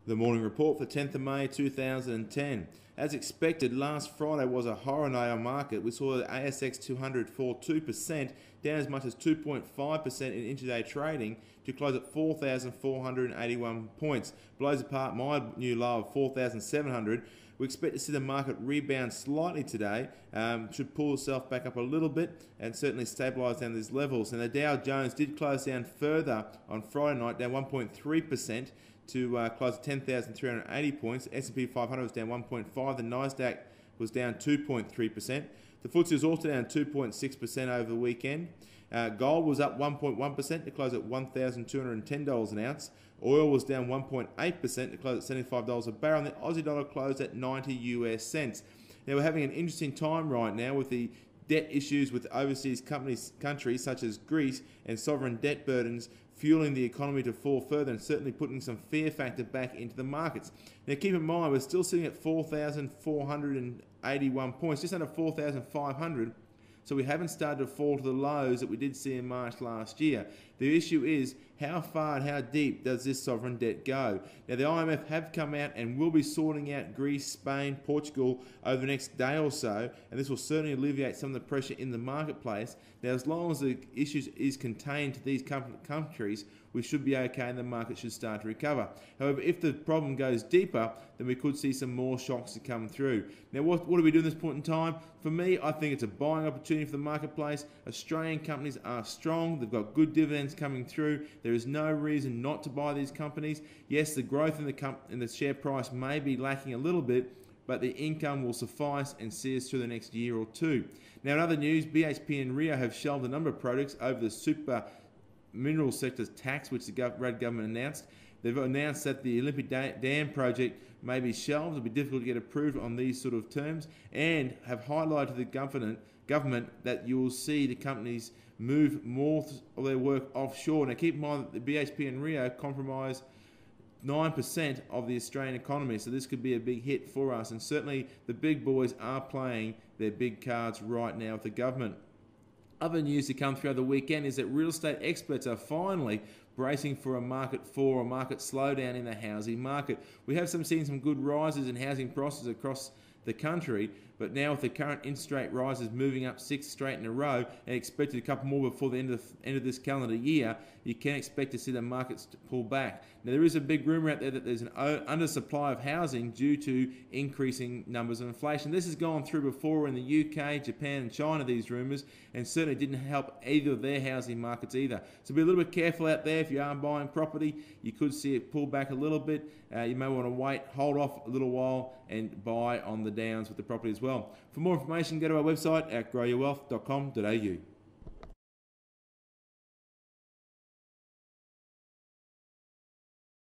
The morning report for 10th of May 2010. As expected, last Friday was a horror night on market. We saw the ASX 200 fall 2%, down as much as 2.5% in intraday trading to close at 4,481 points. Blows apart my new low of 4,700. We expect to see the market rebound slightly today, should pull itself back up a little bit and certainly stabilise down these levels. And the Dow Jones did close down further on Friday night, down 1.3%. to close at 10,380 points. S&P 500 was down 1.5%. The Nasdaq was down 2.3%. The FTSE was also down 2.6% over the weekend. Gold was up 1.1% to close at $1,210 an ounce. Oil was down 1.8% to close at $75 a barrel. And the Aussie dollar closed at 90 US cents. Now we're having an interesting time right now with the debt issues with overseas countries such as Greece and sovereign debt burdens fueling the economy to fall further and certainly putting some fear factor back into the markets. Now keep in mind we're still sitting at 4,481 points, just under 4,500. So we haven't started to fall to the lows that we did see in March last year. The issue is how far and how deep does this sovereign debt go? Now the IMF have come out and will be sorting out Greece, Spain, Portugal over the next day or so, and this will certainly alleviate some of the pressure in the marketplace. Now as long as the issue is contained to these countries, we should be okay and the market should start to recover. However, if the problem goes deeper, then we could see some more shocks to come through. Now what do we do at this point in time? For me, I think it's a buying opportunity for the marketplace. Australian companies are strong. They've got good dividends coming through. There is no reason not to buy these companies. Yes, the growth in the share price may be lacking a little bit, but the income will suffice and see us through the next year or two. Now in other news, BHP and Rio have shelved a number of projects over the super mineral sector's tax, which the Rudd government announced. They've announced that the Olympic Dam project may be shelved. It'll be difficult to get approved on these sort of terms, and have highlighted to the government that you will see the companies move more of their work offshore. Now keep in mind that the BHP and Rio comprise 9% of the Australian economy, so this could be a big hit for us, and certainly the big boys are playing their big cards right now with the government. Other news to come throughout the weekend is that real estate experts are finally bracing for a market fall or a market slowdown in the housing market. We have seen some good rises in housing prices across the country, but now with the current interest rate rises moving up 6 straight in a row and expected a couple more before the end of this calendar year, you can expect to see the markets pull back. Now there is a big rumour out there that there's an undersupply of housing due to increasing numbers of inflation. This has gone through before in the UK, Japan and China, these rumours, and certainly didn't help either of their housing markets either. So be a little bit careful out there if you are buying property. You could see it pull back a little bit. You may want to wait, hold off a little while and buy on the downs with the property as well. For more information, go to our website at growyourwealth.com.au.